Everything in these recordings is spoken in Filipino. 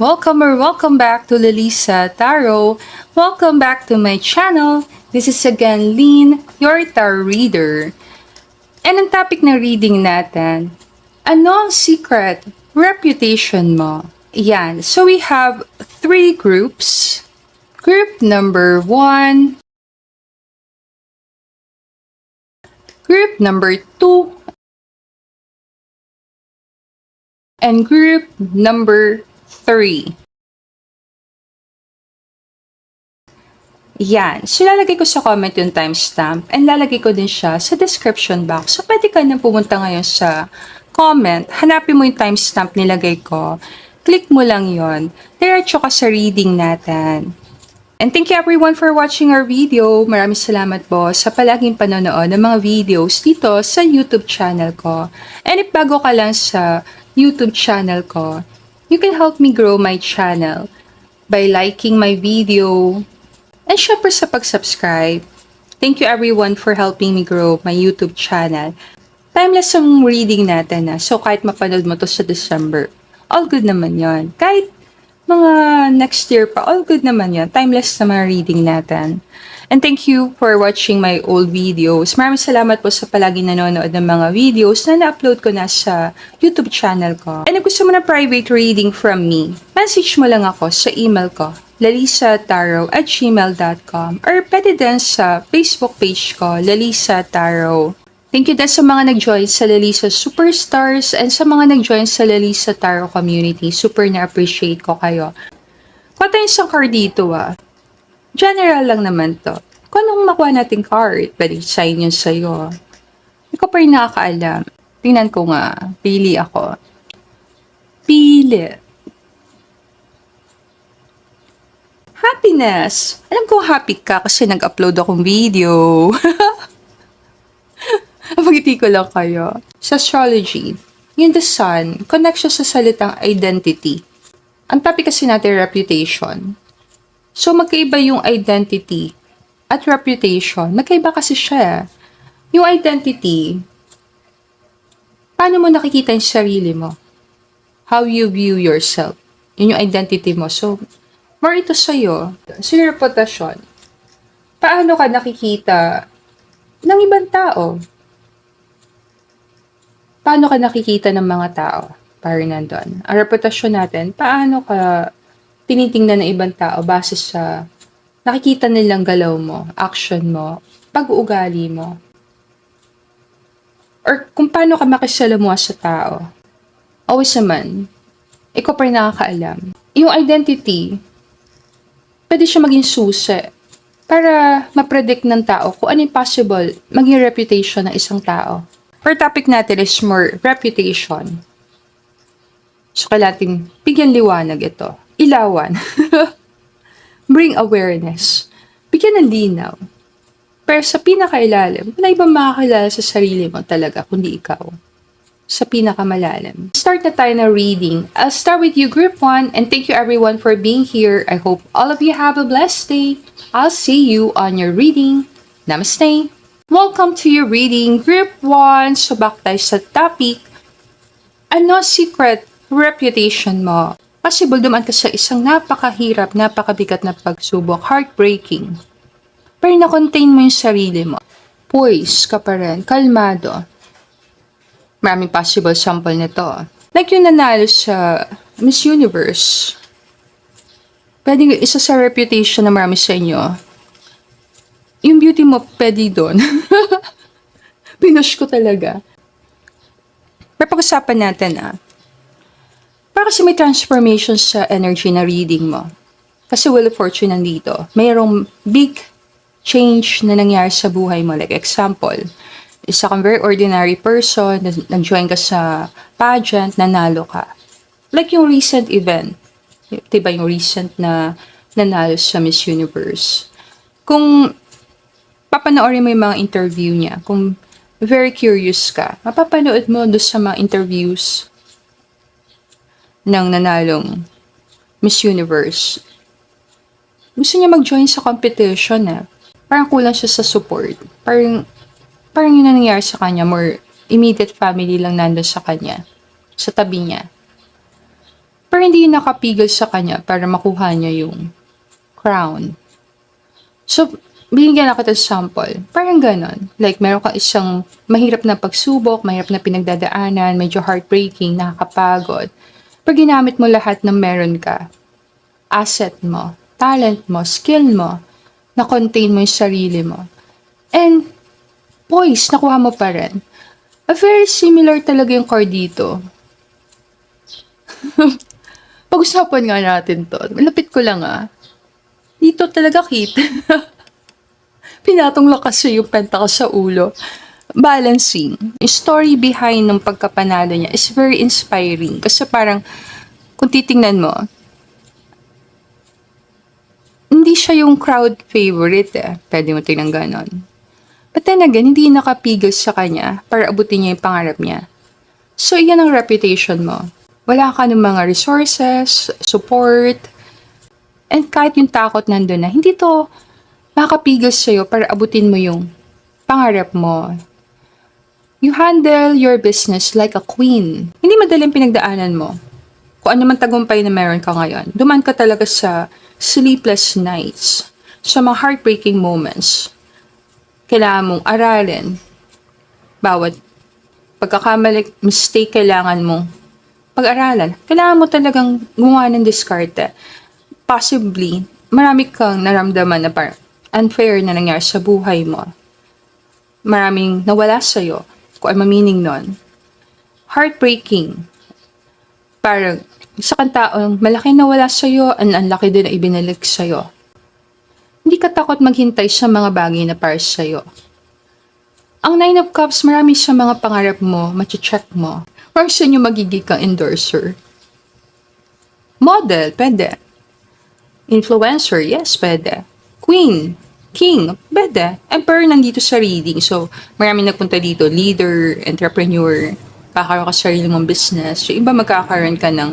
welcome back to Lelisa Tarot. Welcome back to my channel. This is again Lynn, your tarot reader. And ang topic ng reading natin, ano ang secret reputation mo? Yan. So we have 3 groups. Group number 1, group number 2, and group number 3. Yan. So, lalagay ko sa comment yung timestamp and lalagay ko din siya sa description box. So, pwede ka na pumunta ngayon sa comment. Hanapin mo yung timestamp nilagay ko. Click mo lang yon. Diretso ka sa reading natin. And thank you everyone for watching our video. Maraming salamat po sa palaging panonood ng mga videos dito sa YouTube channel ko. And if bago ka lang sa YouTube channel ko, you can help me grow my channel by liking my video and syempre sa pag-subscribe. Thank you everyone for helping me grow my YouTube channel. Timeless ang reading natin so kahit mapanood mo to sa December, all good naman yon. Kahit mga next year pa, all good naman yon. Timeless na mga reading natin. And thank you for watching my old videos. Maraming salamat po sa palaging nanonood ng mga videos na na-upload ko na sa YouTube channel ko. And if gusto mo na private reading from me, message mo lang ako sa email ko, lalisataro@gmail.com, or pwede din sa Facebook page ko, Lalisa Tarot. Thank you din sa mga nag-join sa Lalisa Superstars and sa mga nag-join sa Lalisa Tarot community. Super na-appreciate ko kayo. Kuha tayo isang card dito General lang naman to. Kung anong makuha nating card, pwede sign yun sa'yo. Hindi ko pa rin nakakaalam. Tingnan ko nga. Pili ako. Pili. Happiness. Alam kong happy ka kasi nag-upload akong video. Pagiti ko lang kayo. Sa astrology, yung the sun, connect siya sa salitang identity. Ang topic kasi natin, reputation. So, magkaiba yung identity at reputation. Magkaiba kasi siya. Yung identity, paano mo nakikita yung sarili mo? How you view yourself. Yun yung identity mo. So, more ito sa'yo. So, yung reputasyon. Paano ka nakikita ng ibang tao? Paano ka nakikita ng mga tao? Parang nandun. Ang reputasyon natin, paano ka tinitingnan ng ibang tao base sa nakikita nilang galaw mo, action mo, pag-uugali mo. Or kung paano ka makisalamuha sa tao. Always naman, ikaw pa rin nakakaalam. Yung identity, pwede siya maging susi para ma-predict ng tao kung ano yung possible maging reputation ng isang tao. Our topic natin is more reputation. So, kailangan bigyan liwanag ito. Ilawan. Bring awareness. Bigyan ng linaw. Pero sa pinakailalim, wala ibang makakilala sa sarili mo talaga, kundi ikaw. Sa pinakamalalim. Start na tayo na reading. I'll start with you, Group 1, and thank you everyone for being here. I hope all of you have a blessed day. I'll see you on your reading. Namaste. Welcome to your reading, Group 1. So, back tayo sa topic. Ano secret reputation mo? Possible dumaan ka sa isang napakahirap, napakabigat na pagsubok, heartbreaking. Pero na-contain mo yung sarili mo. Poise ka pa rin, kalmado. Maraming possible sample nito. Like yung nanalo sa Miss Universe. Pwede isa sa reputation na marami sa inyo. Yung beauty mo, pwede doon. Pinush ko talaga. Pero pag-usapan natin para kasi may transformation sa energy na reading mo. Kasi Wheel of Fortune nandito. Mayroong big change na nangyari sa buhay mo. Like example, isa kang very ordinary person, nag-join ka sa pageant, nanalo ka. Like yung recent event. Diba yung recent na nanalo sa Miss Universe. Kung papanoorin mo yung mga interview niya, kung very curious ka, mapapanood mo doon sa mga interviews ng nanalong Miss Universe. Gusto niya mag-join sa competition Parang kulang siya sa support. Parang yun na nangyari sa kanya. More immediate family lang nandun sa kanya. Sa tabi niya. Pero hindi yun nakapigil sa kanya para makuha niya yung crown. So, binigyan na kita sample. Parang ganon. Like, meron ka isang mahirap na pagsubok, mahirap na pinagdadaanan, medyo heartbreaking, nakakapagod. Pag ginamit mo lahat ng meron ka, asset mo, talent mo, skill mo, na-contain mo yung sarili mo. And, boys, nakuha mo pa rin. A very similar talaga yung card dito. Pag-usapan nga natin to. Malapit ko lang Dito talaga kita. Pinatong lakas siya yung pentacle sa ulo. Balancing. Yung story behind ng pagkapanalo niya is very inspiring. Kasi parang, kung titingnan mo, hindi siya yung crowd favorite Pwede mo tingnan ganon. But then again, hindi nakapigil sa kanya para abutin niya yung pangarap niya. So, iyan ang reputation mo. Wala ka ng mga resources, support, and kahit yung takot nandun na, hindi to makapigil sa'yo para abutin mo yung pangarap mo. You handle your business like a queen. Hindi madaling pinagdaanan mo. Kung ano man tagumpay na meron ka ngayon, duman ka talaga sa sleepless nights, sa mga heartbreaking moments. Kailangan mong aralin. Bawat pagkakamali, mistake kailangan mong pag-aralan. Kailangan mo talagang gumawa ng diskarte. Possibly, marami kang naramdaman na parang unfair na nangyari sa buhay mo. Maraming nawala sa'yo, kung ano meaning nun. Heartbreaking. Parang, isa kang taong malaki nawala sa'yo, ang laki din na ibinalik sa'yo. Hindi ka takot maghintay sa mga bagay na para sa'yo. Ang Nine of Cups, marami sa mga pangarap mo, machi-check mo. Or sa inyo magiging kang endorser. Model, pwede. Influencer, yes, pwede. Queen, king, pwede. Emperor nandito sa reading. So, maraming nagpunta dito. Leader, entrepreneur, kakaroon ka sa sarili mong business. Yung iba magkakaroon ka ng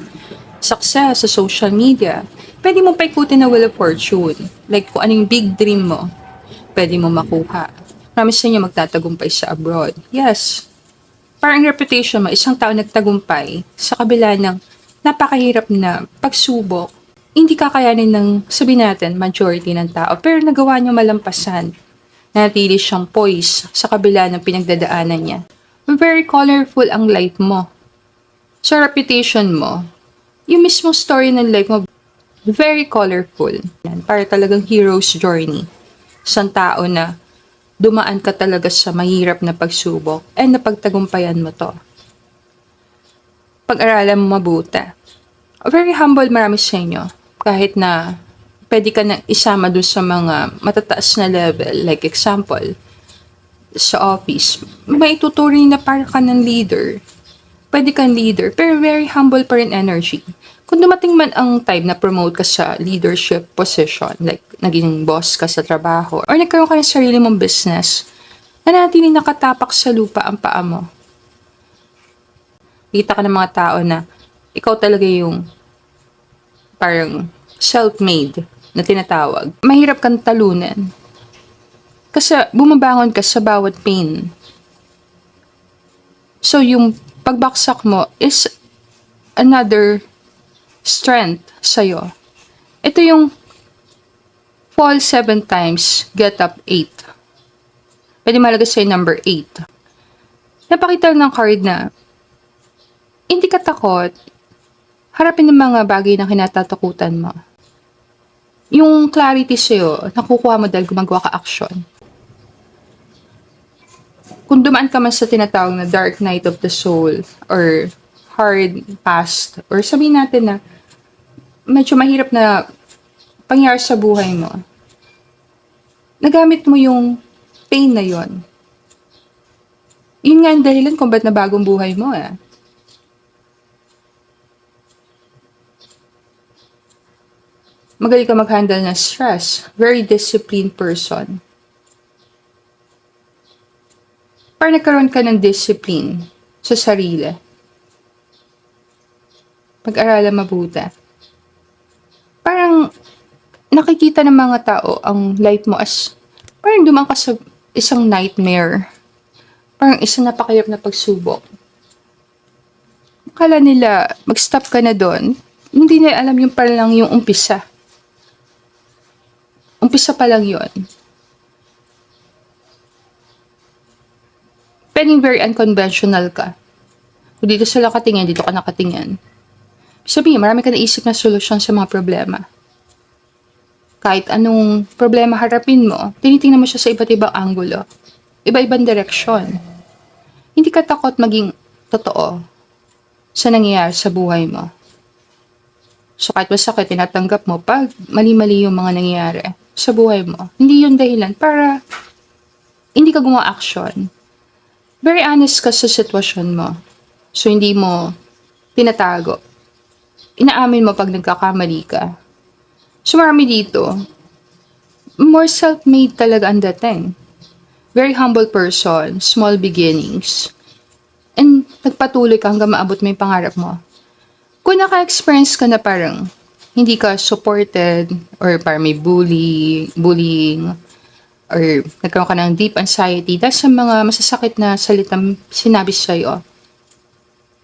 success sa social media. Pwede mo paikutin na Wheel of Fortune. Like, kung anong big dream mo, pwede mo makuha. Marami sa inyo magtatagumpay sa abroad. Yes. Parang reputation mo, isang tao nagtagumpay sa kabila ng napakahirap na pagsubok. Hindi kakayanin ng, sabihin natin, majority ng tao. Pero nagawa niyo malampasan. Nanatili siyang poise sa kabila ng pinagdadaanan niya. Very colorful ang life mo. Sa reputation mo, yung mismong story ng life mo, very colorful. Para talagang hero's journey. Isang tao na dumaan ka talaga sa mahirap na pagsubok and napagtagumpayan mo to. Pag-aralan mo mabuti. Very humble marami sa inyo. Kahit na pwede ka na isama dun sa mga matataas na level. Like example, sa office, may tuturing na para ka ng leader. Pwede kang leader, pero very humble pa rin energy. Kung dumating man ang time na promote ka sa leadership position, like naging boss ka sa trabaho, or nagkaroon ka ng sarili mong business, nanatiling nakatapak sa lupa ang paa mo. Kita ka ng mga tao na ikaw talaga yung parang self-made na tinatawag. Mahirap kang talunan. Kasi bumabangon ka sa bawat pain. So yung pagbaksak mo is another strength sa'yo. Ito yung fall 7 times, get up 8. Pwede malagay sa'yo number 8. Napakita ng card na hindi ka takot, harapin ng mga bagay na kinatatakutan mo. Yung clarity sa'yo, nakukuha mo dahil gumagawa ka action. Kung dumaan ka man sa tinatawag na dark night of the soul or hard past, or sabihin natin na medyo mahirap na pangyari sa buhay mo, nagamit mo yung pain na yon. Yun nga ang dahilan kung ba't nabagong buhay mo Magaling ka mag-handle ng stress. Very disciplined person. Para nagkaroon ka ng discipline sa sarili. Pag-aralan mabuti. Parang nakikita ng mga tao ang life mo as parang dumaan ka sa isang nightmare. Parang isang napakahirap na pagsubok. Akala nila mag-stop ka na doon. hindi niya alam yung pa lang yung umpisa. Umpisa pa lang yun. Pwedeng very unconventional ka. Kung dito sila nakatingin, dito ka nakatingin. Sabihin, marami ka naisip na solusyon sa mga problema. Kahit anong problema harapin mo, tinitingnan mo siya sa iba't ibang anggulo. Iba-ibang direksyon. Hindi ka takot maging totoo sa nangyayari sa buhay mo. So kahit masakit, tinatanggap mo pag mali-mali yung mga nangyayari sa buhay mo. Hindi yun dahilan para hindi ka gumawa action. Very honest ka sa sitwasyon mo. So hindi mo tinatago. Inaamin mo pag nagkakamali ka. So marami dito, more self-made talaga ang dating. Very humble person, small beginnings. And nagpatuloy ka hanggang maabot mo yung pangarap mo. Kung naka-experience ka na parang hindi ka supported or parang may bullying, or nagkaroon ka ng deep anxiety dahil sa mga masasakit na salitang sinabi sa'yo,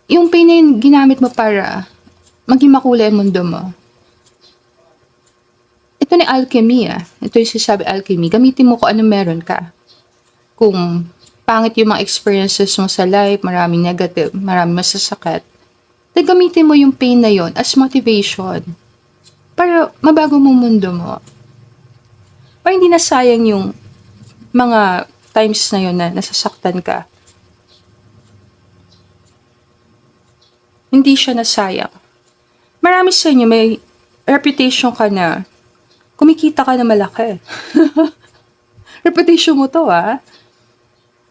yung pain na yun, ginamit mo para maging makulay ang mundo mo. Ito ni alchemy Ito yung sinasabi alchemy. Gamitin mo kung ano meron ka. Kung pangit yung mga experiences mo sa life, maraming negative, maraming masasakit, gamitin mo yung pain na yon as motivation para mabago mo mundo mo. Para hindi na sayang yung mga times na yun na nasasaktan ka. Hindi siya nasayang. Marami sa inyo may reputation ka na kumikita ka na malaki. Reputation mo to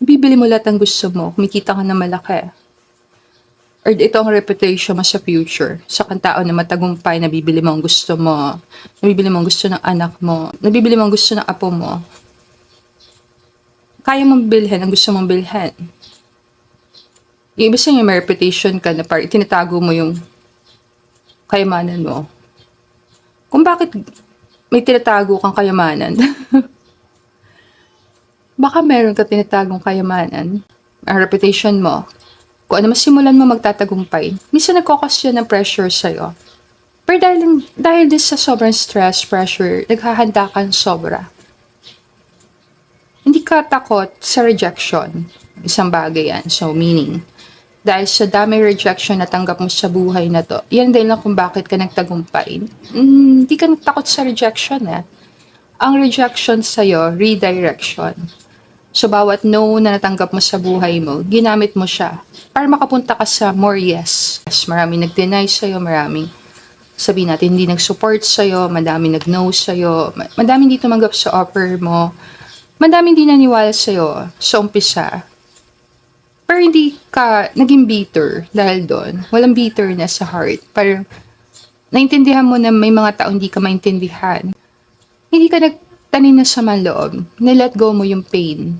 bibili mo lahat ng gusto mo, kumikita ka na malaki. Or ito ang reputation mo sa future. Sa kang tao na matagumpay, nabibili mo ang gusto mo, nabibili mo ang gusto ng anak mo, nabibili mo ang gusto ng apo mo. Kaya mong bilhin ang gusto mong bilhin. Yung iba sa inyo, may reputation ka na parang tinatago mo yung kayamanan mo. Kung bakit may tinatago kang kayamanan, baka meron ka tinatagong kayamanan, ang reputation mo. Kung ano masimulan mo magtatagumpay, minsan nagkakos yun ng pressure sa'yo. Pero dahil din sa sobrang stress, pressure, naghahanda ka ng sobra. Hindi ka takot sa rejection. Isang bagay yan. So, meaning, dahil sa dami rejection na tanggap mo sa buhay na to, yan din lang kung bakit ka nagtagumpay. Hindi ka takot sa rejection Ang rejection sa'yo, redirection. So, bawat no na natanggap mo sa buhay mo, ginamit mo siya para makapunta ka sa more yes. Maraming nag-deny sa'yo, maraming sabihin natin hindi nag-support sa'yo, madaming nag-no sa'yo, madaming hindi tumanggap sa offer mo, madaming hindi naniwala sa'yo sa umpisa. Pero hindi ka naging bitter dahil doon. Walang bitterness sa heart. Pero naintindihan mo na may mga tao hindi ka maintindihan. Hindi ka nagtanim na sama loob. Nilet go mo yung pain.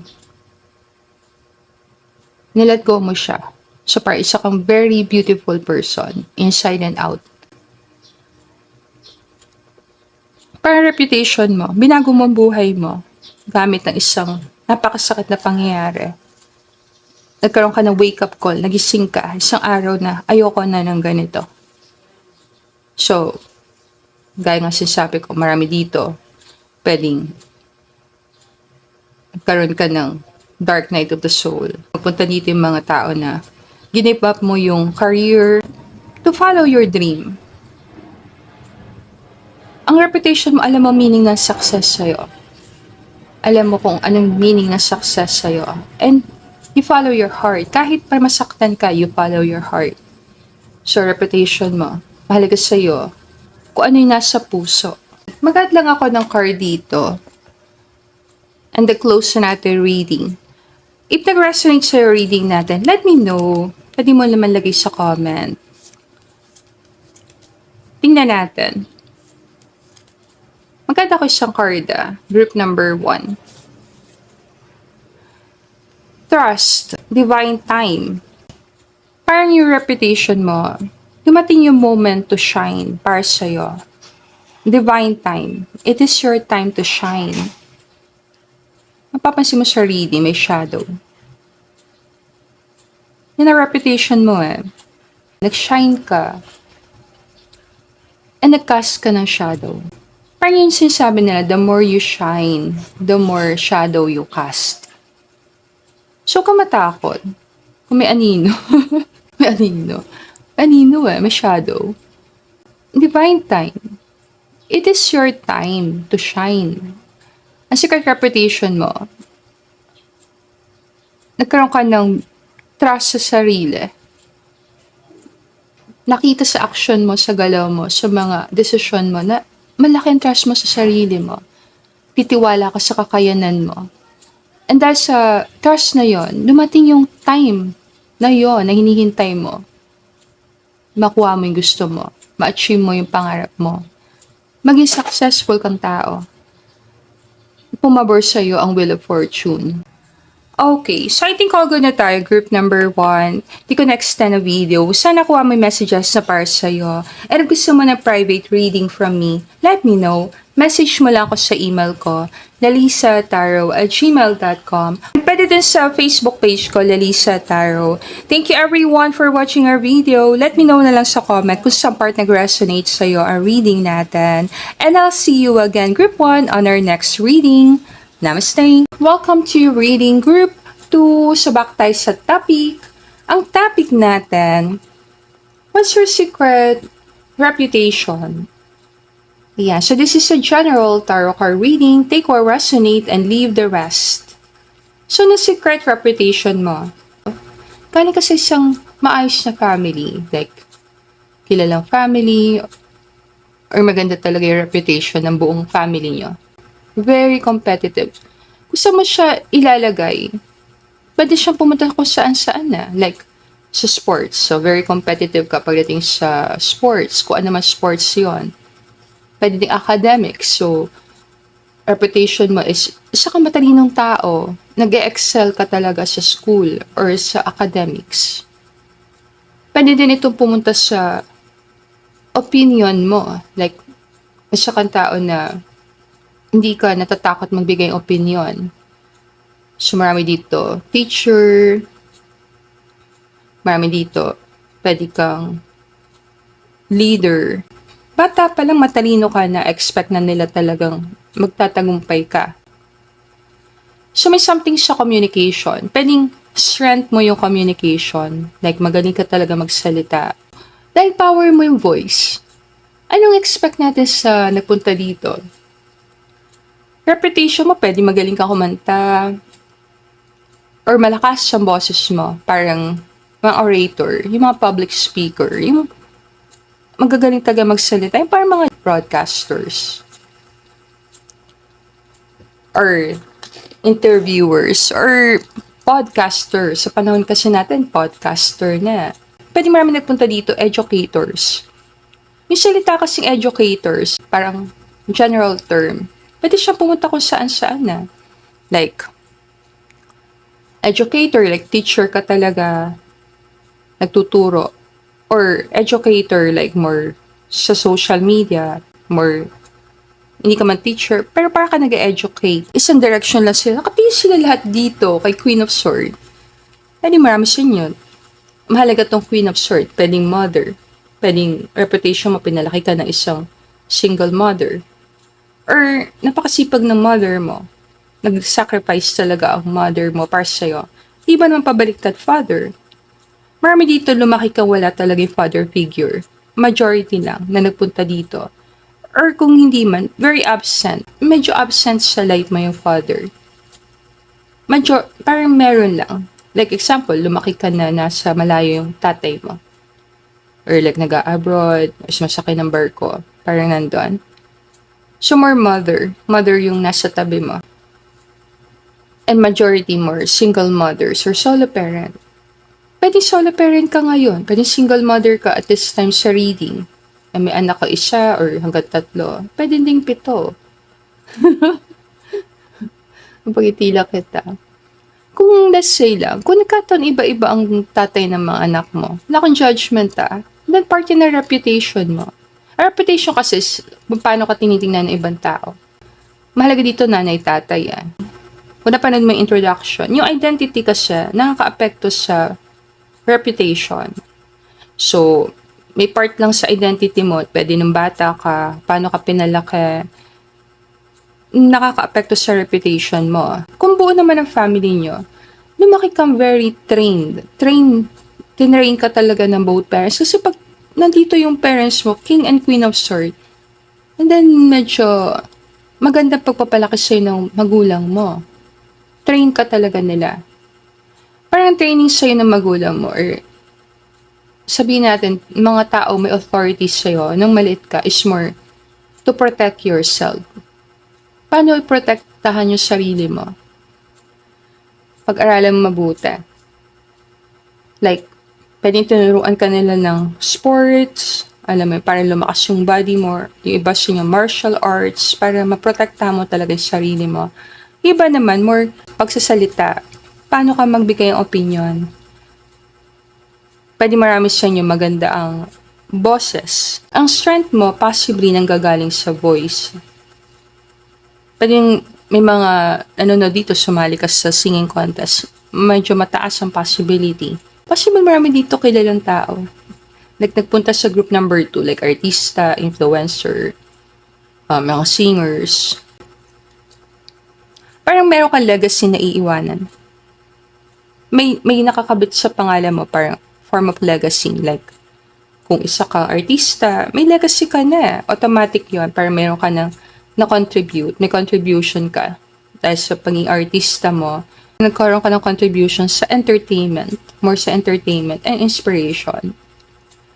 Nilet go mo siya. So, para isa kang very beautiful person, inside and out. Para reputation mo, binago mo ang buhay mo gamit ng isang napakasakit na pangyayari. Nagkaroon ka ng wake-up call, nagising ka, isang araw na ayoko na ng ganito. So, gaya nga sinasabi ko, marami dito, pwedeng nagkaroon ka ng dark night of the soul. Magpunta dito yung mga tao na give up mo yung career to follow your dream. Ang reputation mo, alam mo meaning ng success sa'yo. Alam mo kung anong meaning ng success sa'yo. And you follow your heart. Kahit pa masaktan ka, you follow your heart. So, reputation mo, mahalaga sa'yo kung ano yung nasa puso. Mag-add lang ako ng card dito. And the close na natin reading. If nag-resonate sa'yo reading natin, let me know. Pwede mo naman lagay sa comment. Tingnan natin. Magkada ko isang card Group number 1. Trust. Divine time. Parang yung reputation mo, dumating yung moment to shine para sa'yo. Divine time. It is your time to shine. Mapapansin mo sa reading, may shadow. Yun ang reputation mo Nag-shine ka. and nag-cast ka ng shadow. Parang yung sinasabi nila, the more you shine, the more shadow you cast. So, ka matakot. Kung may anino. May anino. Anino may shadow. Divine time. It is your time to shine. Ang secret reputation mo, nagkaroon ka ng trust sa sarili. Nakita sa action mo, sa galaw mo, sa mga desisyon mo na malaking trust mo sa sarili mo. Titiwala ka sa kakayanan mo. And dahil sa trust na yon, dumating yung time na yon na hinihintay mo. Makuha mo yung gusto mo. Ma-achieve mo yung pangarap mo. Maging successful kang tao. Pumabor sa'yo ang Wheel of Fortune. Okay, so I think all good na tayo, group number 1. Di ko na-extend na video. Sana kuha may messages na para sa'yo. And if gusto mo na private reading from me, let me know. Message mo lang ako sa email ko, lalisataro@gmail.com. Pwede din sa Facebook page ko, Lalisa Taro. Thank you everyone for watching our video. Let me know na lang sa comment kung saan part nag-resonate sa'yo ang reading natin. And I'll see you again, group 1, on our next reading. Namaste! Welcome to reading group 2. Sabak tayo sa topic. Ang topic natin, what's your secret reputation? Yeah, so this is a general tarot card reading. Take what resonate and leave the rest. So, na secret reputation mo? Galing ka sa isang maayos na family. Like, kilalang family, or maganda talaga yung reputation ng buong family nyo. Very competitive. Gusto mo siya ilalagay, pwede siyang pumunta kung saan-saan na. Like, sa sports. So, very competitive ka pagdating sa sports. Kung ano man sports yon. Pwede din academics. So, reputation mo is isa kang matalinong tao. Nag-excel ka talaga sa school or sa academics. Pwede din itong pumunta sa opinion mo. Like, isa kang tao na hindi ka natatakot magbigay ng opinion. So, marami dito. Teacher. Marami dito. Pwede kang leader. Bata pa lang matalino ka na expect na nila talagang magtatagumpay ka. So, may something sa communication. Pwedeng strength mo yung communication. Like, magaling ka talaga magsalita. Dahil power mo yung voice. Anong expect natin sa nagpunta dito? Reputation mo, pwede magaling ka kumanta. Or malakas ang boses mo. Parang mga orator, yung mga public speaker, yung magagaling taga magsalita, yung parang mga broadcasters. Or interviewers. Or podcasters. Sa panahon kasi natin, podcaster na. Pwede marami nagpunta dito, educators. Yung salita kasing educators, parang general term. Pwede siya pumunta kung saan-saan na. Like, educator, like teacher ka talaga, nagtuturo. Or educator, like more sa social media, more, hindi ka man teacher, pero para ka nag-educate. Isang direction lang sila. Nakatingin sila lahat dito kay Queen of Swords. Pwede marami sa inyo. Mahalaga tong Queen of Swords. Pwedeng mother. Pwedeng reputation mo, pinalaki ka ng isang single mother. Or napakasipag ng mother mo. Nag-sacrifice talaga ang mother mo para sa'yo. Di ba naman pabaliktad father? Marami dito lumaki ka wala talaga yung father figure. Majority lang na nagpunta dito. Or kung hindi man, very absent. Medyo absent sa life mo yung father. Parang meron lang. Like example, lumaki ka na nasa malayo yung tatay mo. Or like nag-abroad, or sumasakay ng barko. Parang nandun. So more mother. Mother yung nasa tabi mo. And majority more single mothers or solo parent. Pwede solo parent ka ngayon. Pwede single mother ka at this time sa reading. May anak ka isa or hanggang 3. Pwede ding 7. Pagitila kita. Kung let's say lang, kung nagkataon iba-iba ang tatay ng mga anak mo, wala kang judgment then part yun na reputation mo. Ang reputation kasi is paano ka tinitingnan ng ibang tao. Mahalaga dito nanay, tatay yan. Kung napanood mo yung introduction, yung identity kasi nakaka-apekto sa reputation. So, may part lang sa identity mo, pwede nung bata ka, paano ka pinalaki, nakaka-apekto sa reputation mo. Kung buo naman ang family nyo, lumaki kang very tinrain ka talaga ng both parents. Kasi pag nandito yung parents mo, king and queen of swords, and then medyo magandang pagpapalaki sa'yo ng magulang mo. Train ka talaga nila. Parang training sa'yo ng magulang mo, or sabihin natin, mga tao may authority sa'yo nung maliit ka is more to protect yourself. Paano i-protektahan yung sarili mo? Pag-aralan mo mabuti. Like, pwedeng tinuruan ka nila ng sports, alam mo, para lumakas yung body mo, yung iba siya yung martial arts, para maprotektahan mo talaga yung sarili mo. Iba naman, more pagsasalita. Paano ka magbigay ng opinion? Pwede marami sa inyo maganda ang boses. Ang strength mo, possibly nanggagaling sa voice. Pwedeng may mga, dito, sumali ka sa singing contest. Medyo mataas ang possibility. Possible marami dito kilalang tao. Like, nagpunta sa group number 2, like artista, influencer, mga singers. Parang meron kang legacy na iiwanan. May nakakabit sa pangalan mo, parang form of legacy. Like, kung isa ka artista, may legacy ka na. Automatic yun. Parang meron ka na-contribute. May contribution ka. Dahil sa pagiging artista mo, nagkaroon ka ng contribution sa entertainment. More sa entertainment and inspiration.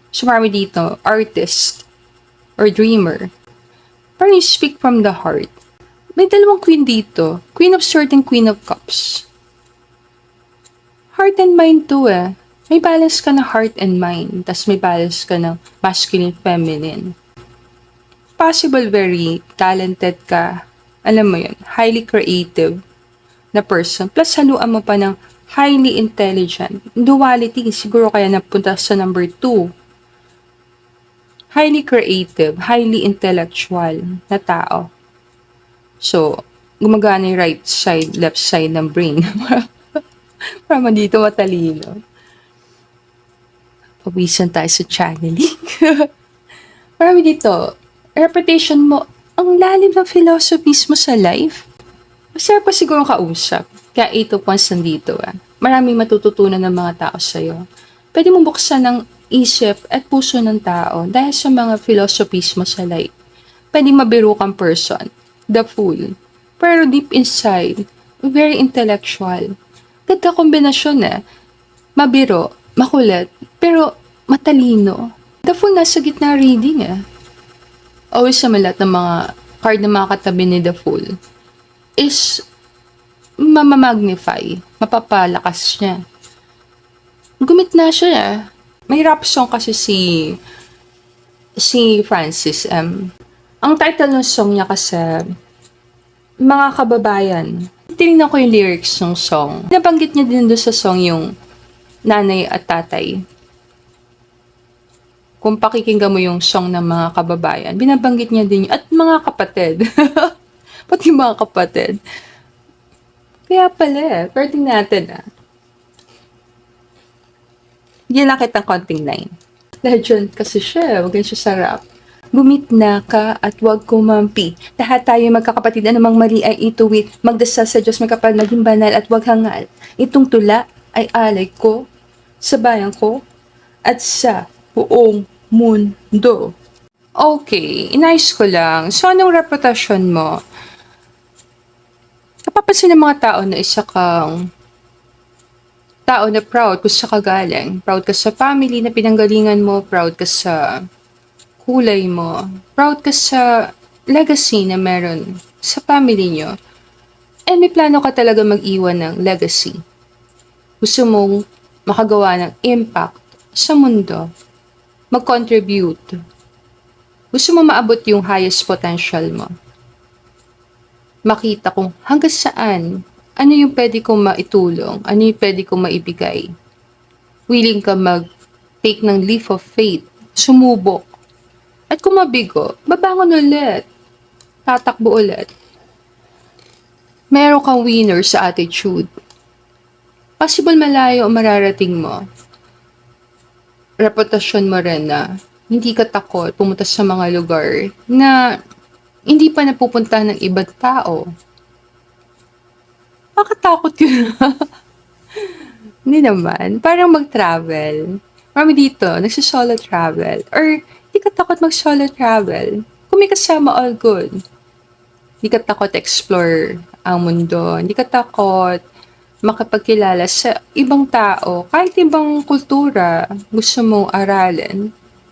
So, marami dito, artist or dreamer. Parang you speak from the heart. May dalawang queen dito. Queen of Swords and Queen of Cups. Heart and mind too eh. May balance ka na heart and mind. Tas may balance ka ng masculine, feminine. Possible very talented ka. Alam mo yun, highly creative na person. Plus haluan mo pa ng highly intelligent. Duality, siguro kaya napunta sa number 2. Highly creative, highly intellectual na tao. So, gumagana yung right side, left side ng brain. Para dito matalino. Pawisan tayo sa channeling. Marami dito, reputation mo, ang lalim ng philosophies mo sa life. Masarap pa siguro kausap. Kaya 8 points nandito. Maraming matututunan ng mga tao sa'yo. Pwede mong buksan ng isip at puso ng tao dahil sa mga philosophies mo sa life. Pwede mabiro kang person, the fool. Pero deep inside, very intellectual. Ganda kombinasyon Mabiro, makulit, pero matalino. The fool nasa gitna reading Always sa lahat ng mga card na mga katabi ni the fool is mamamagnify, mapapalakas niya. Gumit na siya May rap song kasi si Francis M. Ang title ng song niya kasi, Mga Kababayan. Tinignan ko yung lyrics ng song. Nabanggit niya din doon sa song yung nanay at tatay. Kung pakikinggan mo yung song ng mga kababayan, binabanggit niya din yung, at mga kapatid. Pati mga kapatid. Kaya pala, pwedeng natin Yan lang kitang konting line. Legend kasi siya, wag siya sa rap. Gumit na ka at wag kumampi. Lahat tayo magkakapatid, anumang mali ay ituwid. Magdasal sa Diyos, magkapal, maging banal at wag hangal. Itong tula ay alay ko sa bayan ko at sa buong mundo. Okay, inayos ko lang. So, anong reputasyon mo? Napapansin ng mga tao na isa kang tao na proud kung sa kagaling. Proud ka sa family na pinanggalingan mo. Proud ka sa kulay mo. Proud ka sa legacy na meron sa family nyo. And may plano ka talaga mag-iwan ng legacy. Gusto mong makagawa ng impact sa mundo. Mag-contribute. Gusto mo maabot yung highest potential mo. Makita kung hanggang saan, ano yung pwede kong maitulong, ano yung pwede kong maibigay. Willing ka mag-take ng leap of faith, sumubok. At kung mabigo, babangon ulit. Tatakbo ulit. Meron kang winner sa attitude. Possible malayo ang mararating mo. Reputasyon mo rin na Hindi ka takot pumunta sa mga lugar na hindi pa napupuntahan ng ibang tao. Nakakatakot yun. Hindi naman. Parang mag-travel. Marami dito, nagsisolo travel. Or, hindi ka takot mag-solo travel. Kung may kasama, all good. Hindi ka takot explore ang mundo. Hindi ka takot makipagkilala sa ibang tao. Kahit ibang kultura, gusto mong aralin.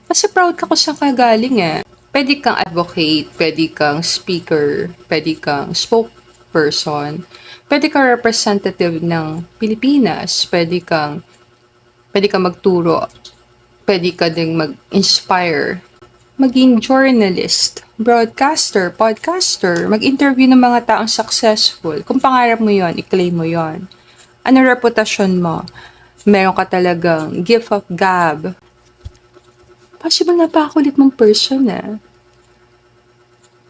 Kasi proud ka kung saan ka galing eh. Pwede kang advocate, pwede kang speaker, pwede kang spokesperson, pwede kang representative ng Pilipinas, pwede kang magturo, pwede ka ding mag-inspire, maging journalist, broadcaster, podcaster, mag-interview ng mga taong successful. Kung pangarap mo yon, i-claim mo yon. Ano reputasyon mo? Meron ka talagang gift of gab. Possible napakakulit mong person eh.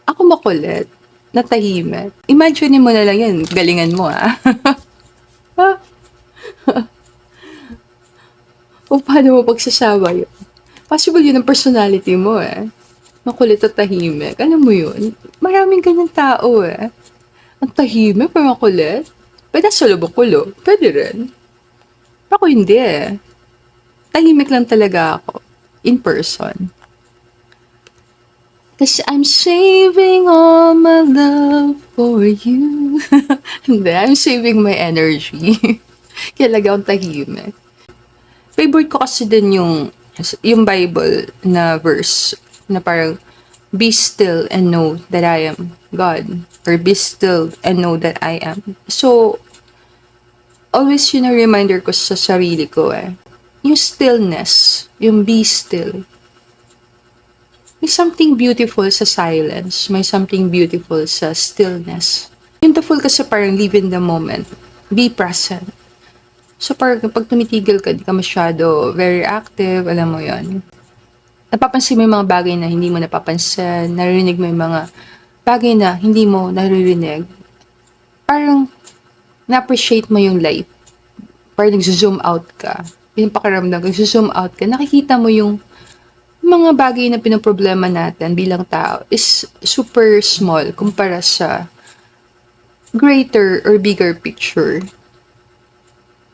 Ako makulit, natahimik. Imagine mo na lang yan, galingan mo ah. O paano mo pagsasama yun? Possible yun ang personality mo eh. Makulit at tahimik. Alam mo yun? Maraming ganyan tao eh. Ang tahimik, pero makulit. Pwede sa lubok-kulo. Pwede rin. Ako hindi eh. Tahimik lang talaga ako. In person. Cause I'm saving all my love for you. Hindi, I'm saving my energy. Kaya lagi akong tahimik. Favorite ko kasi din yung Bible na verse na parang, be still and know that I am God. Or be still and know that I am. So, always yun ang reminder ko sa sarili ko eh. Yung stillness, yung be still. May something beautiful sa silence. May something beautiful sa stillness. Beautiful kasi parang live in the moment. Be present. So parang pag tumitigil ka, di ka masyado very active, alam mo yon. Napapansin mo yung mga bagay na hindi mo napapansin, naririnig mo yung mga bagay na hindi mo naririnig. Parang na-appreciate mo yung life. Parang nag-zoom out ka. Yung pakiramdam, nag-zoom out ka, nakikita mo yung mga bagay na pinoproblema natin bilang tao is super small kumpara sa greater or bigger picture.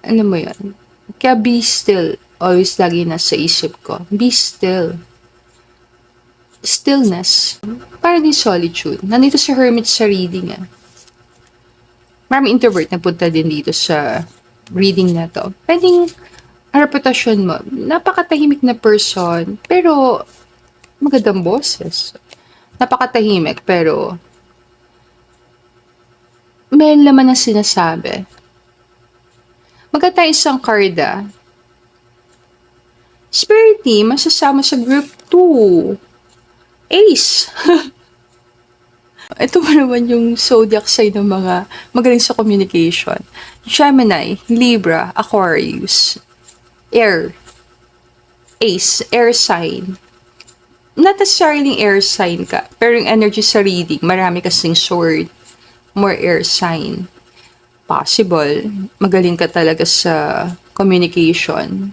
Ano mo yan? Kaya be still. Always lagi nasa isip ko. Be still. Stillness. Para din solitude. Nandito sa hermit sa reading eh. Maraming introvert na punta din dito sa reading na to. Pwedeng ang reputasyon mo, napakatahimik na person, pero magandang boses. Napakatahimik, pero may laman na sinasabi. Maganda isang karda. Spirit team, masasama sa group 2. Ace. Ito pa naman yung zodiac sign ng mga magaling sa communication. Gemini, Libra, Aquarius, Air. Ace, air sign. Not necessarily air sign ka, pero yung energy sa reading, marami kasing sword, more air sign. Possible, magaling ka talaga sa communication.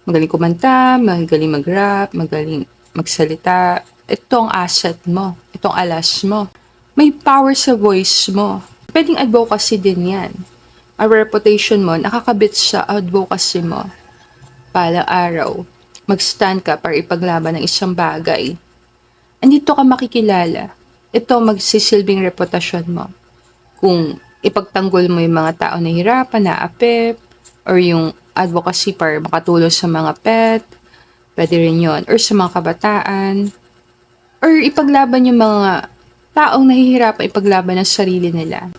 Magaling kumanta, magaling mag-rap, magaling magsalita. Ito ang asset mo, itong alas mo. May power sa voice mo. Pwedeng advocacy din yan. Ang reputation mo, nakakabit sa advocacy mo. Palang araw, mag-stand ka para ipaglaban ng isang bagay. Andito ka makikilala. Ito magsisilbing reputasyon mo. Kung ipagtanggol mo yung mga tao na hirapan, naapip, or yung advocacy para makatulong sa mga pet, pwede rin yun, or sa mga kabataan, or ipaglaban yung mga taong nahihirapan ipaglaban ng sarili nila.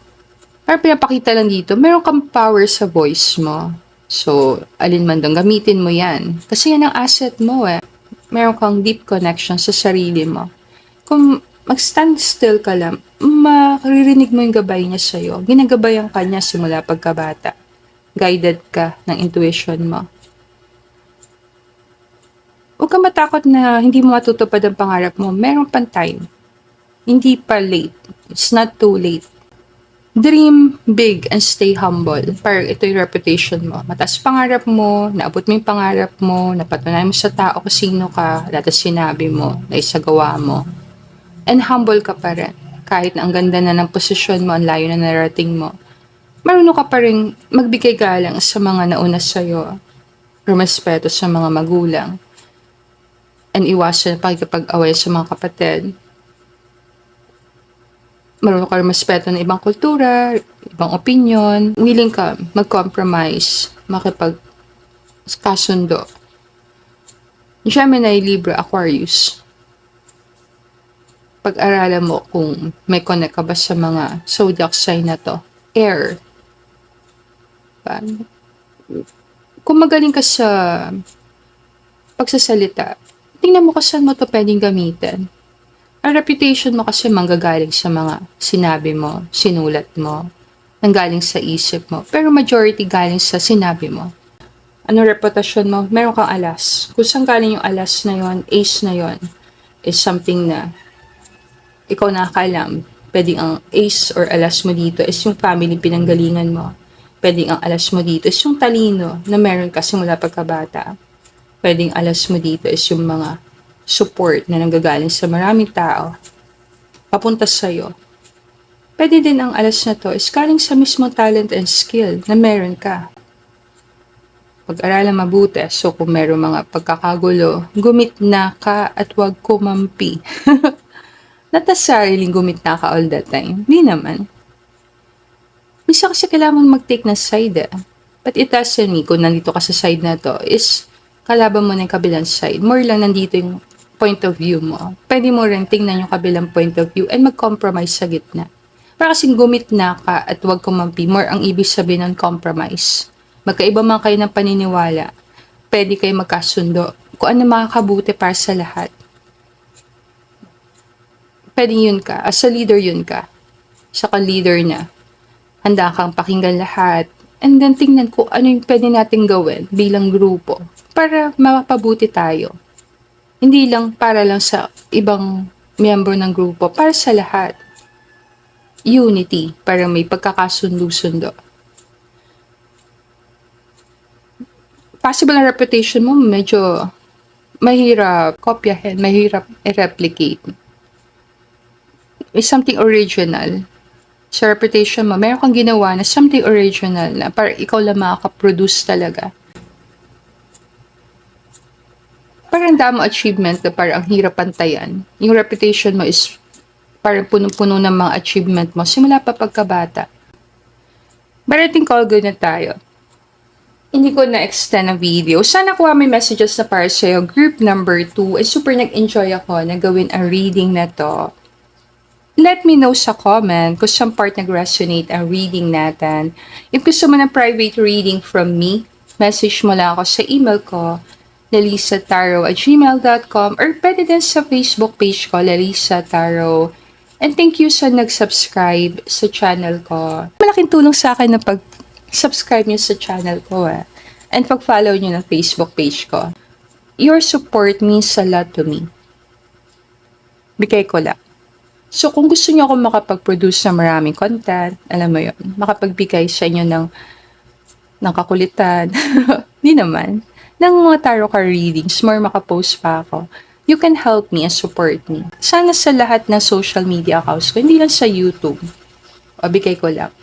Para pinapakita lang dito, meron kang power sa voice mo. So, alin man doon, gamitin mo yan. Kasi yan ang asset mo eh. Meron kang deep connection sa sarili mo. Kung mag-stand still ka lang, maririnig mo yung gabay niya sa'yo. Ginagabayan ka niya simula pagkabata. Guided ka ng intuition mo. Huwag ka matakot na hindi mo matutupad ang pangarap mo. Meron pang time. Hindi pa late. It's not too late. Dream big and stay humble. Parang ito yung reputation mo. Mataas pangarap mo, naabot mo yung pangarap mo, napatunayan mo sa tao kung sino ka, lahat ng sinabi mo, na isagawa mo. And humble ka pa rin. Kahit na ang ganda na ng posisyon mo, ang layo na narating mo. Marunong ka pa rin magbigay galang sa mga nauna sa'yo. Rumespeto sa mga magulang. And iwasan pakikipag-away sa mga kapatid. Marunong ka rin respeto ng ibang kultura, ibang opinion, willing ka mag-compromise, makipag-kasundo. Gemini, Libra, Aquarius. Pag-aralan mo kung may connect ka ba sa mga zodiac sign na to. Air. Kung magaling ka sa pagsasalita, tingnan mo kung saan mo to pwedeng gamitin. Ang reputation mo kasi manggagaling sa mga sinabi mo, sinulat mo, nanggaling sa isip mo. Pero majority galing sa sinabi mo. Anong reputasyon mo? Meron kang alas. Kung saan galing yung alas na yon, ace na yon, is something na ikaw nakakaalam. Pwedeng ang ace or alas mo dito is yung family pinanggalingan mo. Pwedeng ang alas mo dito is yung talino na meron ka simula pagkabata. Pwedeng alas mo dito is yung mga support na nanggagaling sa maraming tao papunta sa'yo. Pwede din ang alas na to is galing sa mismong talent and skill na meron ka. Pag-aralan mabuti. So kung meron mga pagkakagulo, gumitna ka at huwag kumampi. Not necessarily gumitna ka all the time. Hindi naman. Misa kasi kailangan mag-take ng side eh. But it doesn't mean kung nandito ka sa side na to is kalaban mo na yung kabilang side. More lang nandito yung point of view mo. Pwede mo rin tingnan yung kabilang point of view and mag-compromise sa gitna. Para kasing gumitna ka at huwag kumampi, more ang ibig sabihin ng compromise. Magkaiba man kayo ng paniniwala, pwede kayo magkasundo kung ano makakabuti para sa lahat. Pwede yun ka, as a leader yun ka. Saka leader na. Handa kang pakinggan lahat. And then tingnan ko ano yung pwede natin gawin bilang grupo para mapabuti tayo. Hindi lang para lang sa ibang miyembro ng grupo, para sa lahat. Unity, para may pagkakasundo-sundo. Possible na reputation mo, medyo mahirap kopyahin, mahirap i-replicate. May something original. Sa reputation mo, meron kang ginawa na something original na para ikaw lang makaka-produce talaga. Parang damo achievement na parang ang hirap pantayan. Yung reputation mo is parang punong-puno ng mga achievement mo simula pa pagkabata. But I think all good na tayo. Hindi ko na-extend ang video. Sana kuha may messages na para sa'yo. Group number 2. And super nag-enjoy ako na gawin ang reading na to. Let me know sa comment kung saan part nag-resonate ang reading natin. If gusto mo ng private reading from me, message mo lang ako sa email ko, lalisataro@gmail.com, or pwede din sa Facebook page ko, Lalisa Taro. And thank you sa nag-subscribe sa channel ko. Malaking tulong sa akin na pag-subscribe nyo sa channel ko and pag-follow nyo ng Facebook page ko. Your support means a lot to me. Bigay ko lang. So kung gusto nyo ako makapag-produce ng maraming content, alam mo yun, makapagbigay sa inyo ng kakulitan, di naman, ng mga tarot card readings, more makapost pa ako, you can help me and support me. Sana sa lahat ng social media accounts ko, hindi lang sa YouTube. O, bigay ko lang.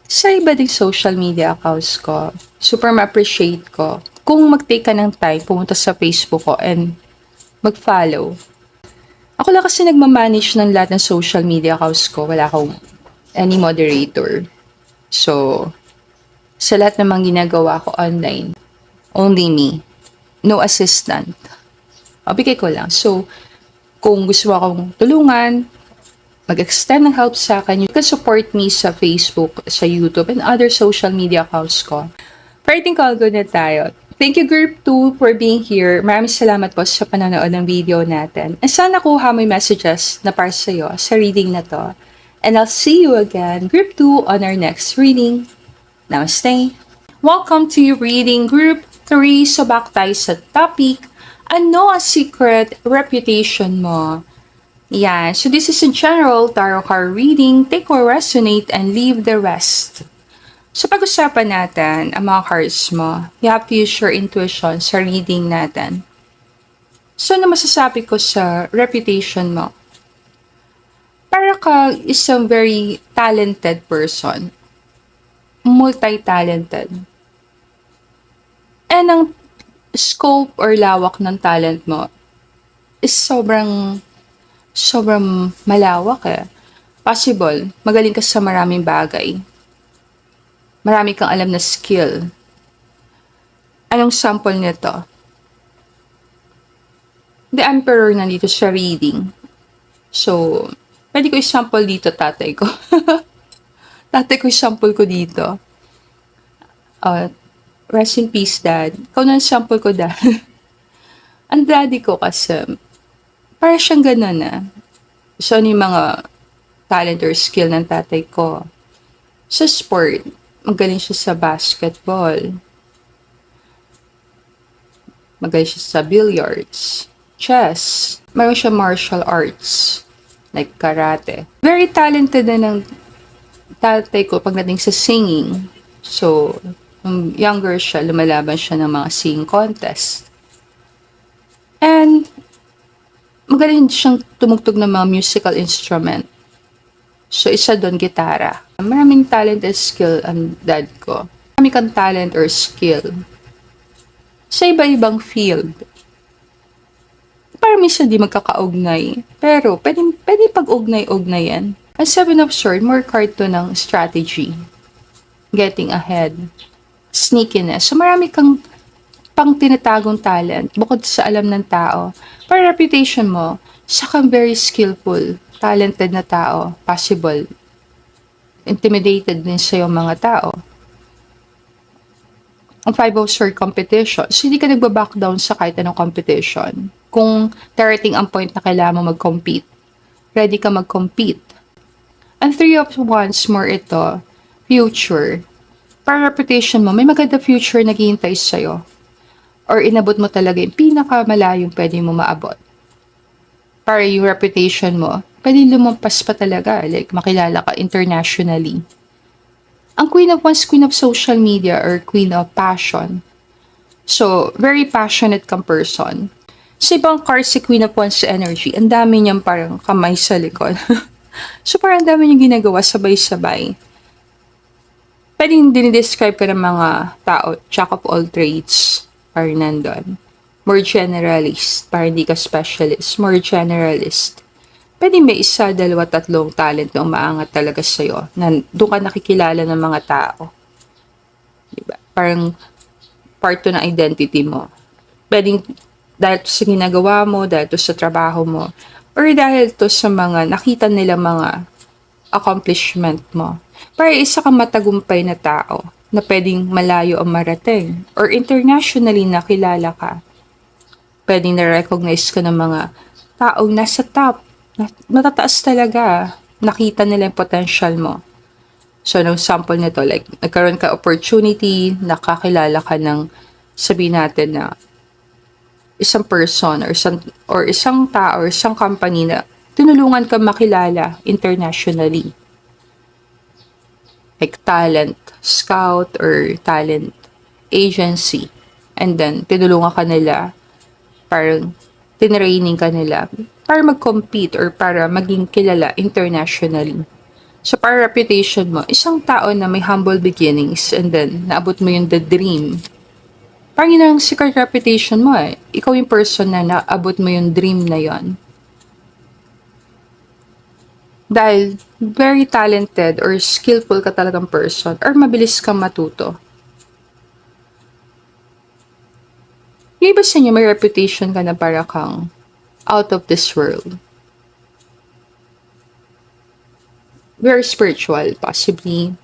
Sa iba ding social media accounts ko, super ma-appreciate ko kung mag-take ka ng time, pumunta sa Facebook ko and mag-follow. Ako lang kasi nagmamanage ng lahat ng social media accounts ko. Wala akong any moderator. So, sa lahat ng mga ginagawa ko online, only me. No assistant. Bigay ko lang. So, kung gusto mo akong tulungan, mag-extend ng help sa akin, you can support me sa Facebook, sa YouTube, and other social media accounts ko. Fighting call good na tayo. Thank you Group 2 for being here. Maraming salamat po sa panonood ng video natin. And sana kuha mo yung messages na para sa'yo sa reading na to. And I'll see you again, Group 2, on our next reading. Namaste! Welcome to your reading, Group 3. So back tayo sa topic. Ano ang secret reputation mo? Yeah, so this is a general tarot card reading. Take what resonate and leave the rest. So pag-usapan natin ang mga cards mo. You have to use your intuition sa reading natin. So ano masasabi ko sa reputation mo? Para ka isang very talented person. Multi-talented. And ang scope or lawak ng talent mo is sobrang malawak eh. Possible, magaling ka sa maraming bagay. Marami kang alam na skill. Anong sample nito? The Emperor nandito sa reading. So, pwede ko i-sample dito tatay ko. Tatay ko i-sample ko dito. Rest in peace, Dad. Ikaw na sample ko, Dad. Ang daddy ko kasi, para siyang ganun ah. So, ano yung mga talent or skill ng tatay ko? Sa sport, magaling siya sa basketball. Magaling siya sa billiards. Chess. Mayroon siya martial arts. Like karate. Very talented na ng tatay ko pagdating sa singing. So, nung younger siya, lumalaban siya ng mga singing contest. And, magaling siyang tumugtog ng mga musical instrument. So, isa doon, gitara. Maraming talent and skill ang dad ko. Marami kang talent or skill sa iba-ibang field. Parang minsan di magkakaugnay. Pero, pwede pag-ugnay-ugnayan. Ang Seven of Swords, more card to ng strategy. Getting ahead. Sneakiness. So, marami kang pang tinatagong talent bukod sa alam ng tao. Para reputation mo, siya kang very skillful, talented na tao. Possible. Intimidated din sa yung mga tao. Ang Five of Swords competition. So, hindi ka nagbaback down sa kahit anong competition. Kung darating ang point na kailangan mo mag-compete, ready ka mag-compete. Ang Three of Wands, more ito, future. Para reputation mo, may maganda future na naghihintay sa'yo. Or inabot mo talaga yung pinakamalayong pwede mo maabot. Para yung reputation mo, pwede lumampas pa talaga. Like, makilala ka internationally. Ang Queen of Wands, Queen of Social Media or Queen of Passion. So, very passionate kang person. Sa ibang cards, si Queen of Wands energy, ang dami niyang parang kamay sa likod. So, parang ang dami niyang ginagawa sabay-sabay. Pwedeng dinidescribe ka ng mga tao, jack of all trades, parang nandun. More generalist, parang hindi ka specialist, more generalist. Pwede may isa, dalawa, tatlong talent na umaangat talaga sa'yo, na doon ka nakikilala ng mga tao. Diba? Parang part to ng identity mo. Pwedeng dahil to sa ginagawa mo, dahil to sa trabaho mo, or dahil to sa mga nakita nila mga accomplishment mo. Para isa kang matagumpay na tao na pwedeng malayo ang marating or internationally nakilala ka. Pwedeng na-recognize ka ng mga taong nasa top, matataas talaga, nakita nila yung potential mo. So, nung sample nito, like, nagkaroon ka opportunity, nakakilala ka ng, sabihin natin na, isang person or isang tao or isang company na tinulungan ka makilala internationally. Like talent scout or talent agency. And then, tinulungan ka nila, parang tinraining ka nila para mag-compete or para maging kilala internationally. So, para reputation mo, isang tao na may humble beginnings and then naabot mo yung the dream. Parang yun ang secret reputation mo eh. Ikaw yung person na naabot mo yung dream na yon. Dahil very talented or skillful ka talagang person or mabilis kang matuto. Yung iba sa inyo may reputation ka na para kang out of this world. Very spiritual, possibly.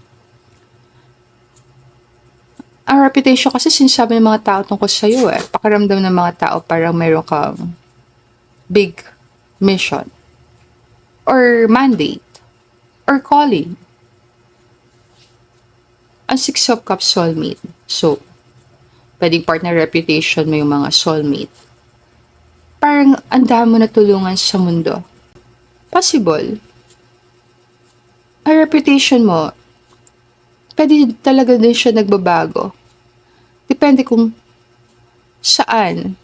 Ang reputation kasi sinasabi ng mga tao tungkol sa'yo eh. Pakiramdam ng mga tao parang mayroon kang big mission. Or mandate. Or calling. Ang Six of Cups soulmate. So, pwedeng partner reputation mo yung mga soulmate. Parang ang dami mo natulungan sa mundo. Possible. Ang reputation mo, pwede talaga din siya nagbabago. Depende kung saan.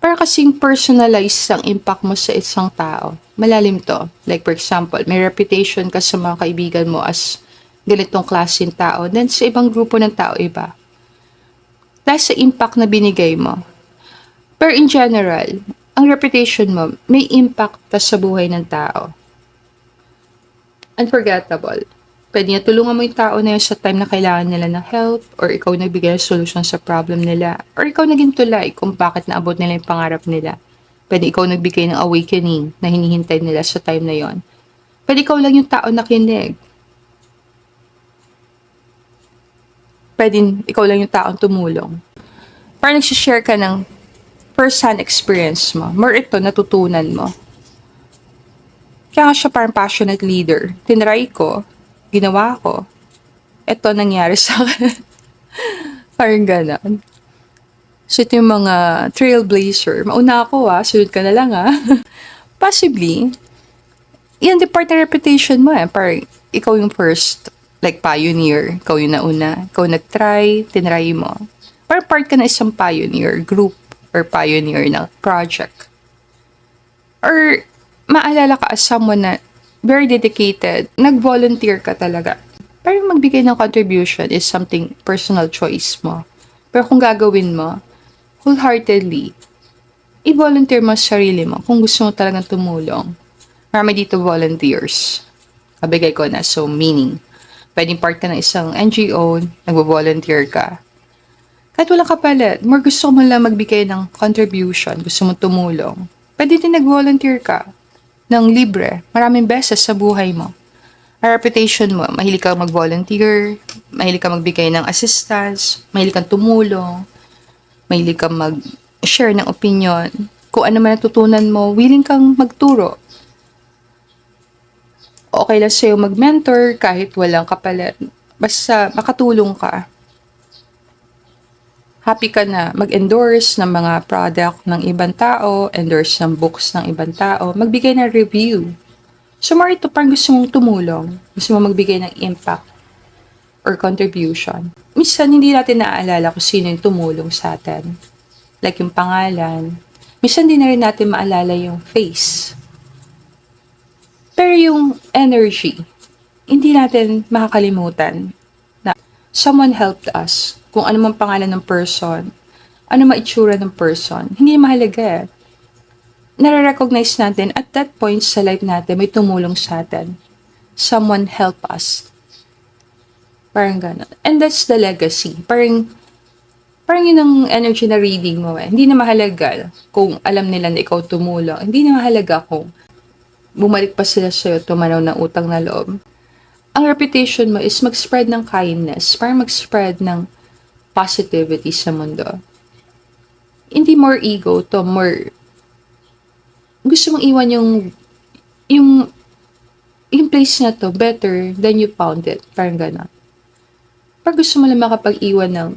Para kasing personalized ang impact mo sa isang tao. Malalim to. Like for example, may reputation ka sa mga kaibigan mo as ganitong klaseng tao. Then sa ibang grupo ng tao, iba. Dahil sa impact na binigay mo. Pero in general, ang reputation mo may impact sa buhay ng tao. Unforgettable. Pwede niya tulungan mo yung tao na yun sa time na kailangan nila ng help, or ikaw nagbigay ng solusyon sa problem nila, or ikaw naging tulay kung bakit naabot nila yung pangarap nila. Pwede ikaw nagbigay ng awakening na hinihintay nila sa time na yon. Pwede ikaw lang yung tao na kinig. Pwede ikaw lang yung taong tumulong. Parang nagsishare ka ng first-hand experience mo. More ito, natutunan mo. Kaya nga siya parang passionate leader. Tinry ko, ginawa ko, eto nangyari sa akin. Parang gano'n. So ito yung mga trailblazer. Mauna ako sunod ka na lang Possibly, yan the part ng reputation mo Parang ikaw yung first, like pioneer. Ikaw yung nauna. Ikaw nag-try, tinry mo. Parang part ka na isang pioneer group or pioneer na project. Or maalala ka as someone na very dedicated, nag-volunteer ka talaga. Parang magbigay ng contribution is something personal choice mo. Pero kung gagawin mo, wholeheartedly, i-volunteer mo sa sarili mo kung gusto mo talagang tumulong. Marami dito volunteers. Kabigay ko na, so meaning, pwedeng part ka ng isang NGO, nagvo-volunteer ka. Kahit walang kapalit, more gusto mo lang magbigay ng contribution, gusto mo tumulong. Pwede din nag-volunteer ka ng libre, maraming beses sa buhay mo. Ang reputation mo, mahilig kang mag-volunteer, mahilig kang magbigay ng assistance, mahilig kang tumulong, mahilig kang mag-share ng opinion. Kung ano man natutunan mo, willing kang magturo. Okay lang sa'yo mag-mentor kahit walang kapalit. Basta makatulong ka. Happy ka na mag-endorse ng mga product ng ibang tao, endorse ng books ng ibang tao, magbigay ng review. So, more ito parang gusto mong tumulong, gusto mong magbigay ng impact or contribution. Minsan, hindi natin naaalala kung sino yung tumulong sa atin. Like yung pangalan. Minsan, hindi na rin natin maalala yung face. Pero yung energy, hindi natin makakalimutan na someone helped us. Kung ano mang pangalan ng person, ano maitsura ng person, hindi mahalaga nare-recognize natin at that point sa life natin, may tumulong sa atin. Someone help us. Parang gano'n. And that's the legacy. Parang yun ang energy na reading mo Hindi na mahalaga kung alam nila na ikaw tumulong. Hindi na mahalaga kung bumalik pa sila sa'yo, tumanaw ng utang na loob. Ang reputation mo is mag-spread ng kindness. Parang mag-spread ng positivity sa mundo. Hindi more ego to, more gusto mong iwan yung place na to better than you found it. Parang gano'n. Pag gusto mo lang makapag-iwan ng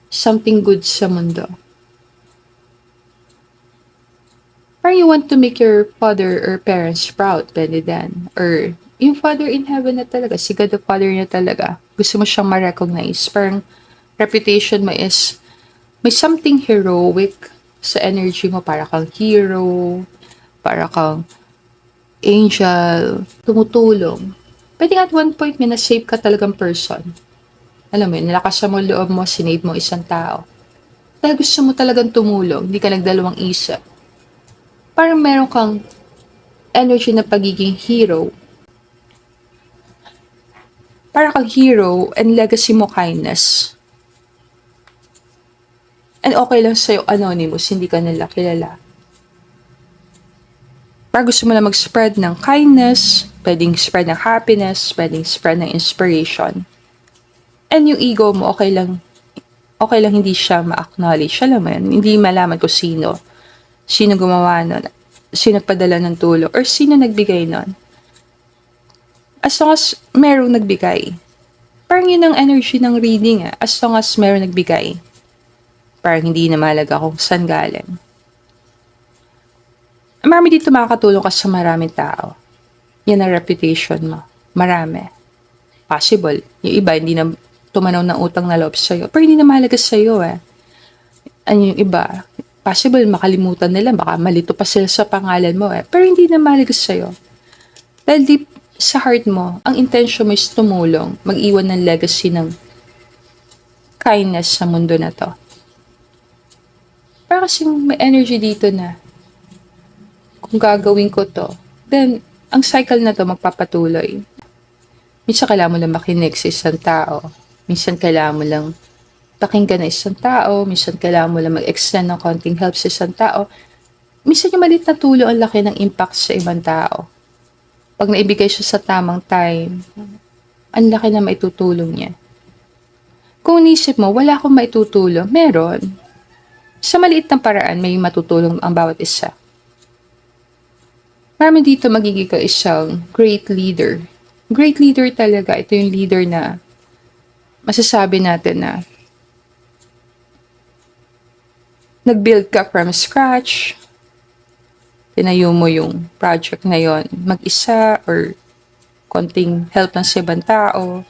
something good sa mundo. Parang you want to make your father or parents proud, pwede din. Or yung Father in Heaven na talaga, si God the Father na talaga. Gusto mo siyang ma-recognize. Parang reputation mo is may something heroic sa energy mo. Para kang hero, para kang angel, tumutulong. Pwede at one point may na-save ka talagang person. Alam mo yun, nilakasan mo loob mo, sinave mo isang tao. Dahil gusto mo talagang tumulong, hindi ka nagdalawang isip. Parang meron kang energy na pagiging hero. Para kang hero and legacy mo kindness. And okay lang sa'yo anonymous, hindi ka nila kilala. Para gusto mo na mag-spread ng kindness, pwedeng spread ng happiness, pwedeng spread ng inspiration. And yung ego mo, okay lang hindi siya ma-acknowledge. Alam mo yan, hindi malaman kung sino gumawa nun, sino padala ng tulong, or sino nagbigay nun. As long as merong nagbigay. Parang yun ang energy ng reading As long as merong nagbigay. Parang hindi na mahalaga kung saan galing. Marami dito makakatulong ka sa maraming tao. Yan ang reputation mo. Marami. Possible. Yung iba, hindi na tumanaw ng utang na loob sa'yo. Pero hindi na mahalaga sa'yo eh. Ano yung iba, possible makalimutan nila, baka malito pa sila sa pangalan mo eh. Pero hindi na mahalaga sa'yo. Dahil deep sa heart mo, ang intention mo is tumulong, mag-iwan ng legacy ng kindness sa mundo na to. Pero kasi may energy dito na kung gagawin ko to, then ang cycle na to magpapatuloy. Minsan kailangan mo lang makinig sa isang tao. Minsan kailangan mo lang pakinggan ng isang tao. Minsan kailangan mo lang mag-extend ng konting help sa isang tao. Minsan yung maliit na tulong ang laki ng impact sa ibang tao. Pag naibigay siya sa tamang time, ang laki na maitutulong niya. Kung inisip mo, wala akong maitutulong, meron. Sa maliit na paraan, may matutulong ang bawat isa. Marami dito magiging ka isang great leader. Great leader talaga. Ito yung leader na masasabi natin na nag-build ka from scratch, tinayo mo yung project na yon mag-isa or konting help ng sa ibang tao,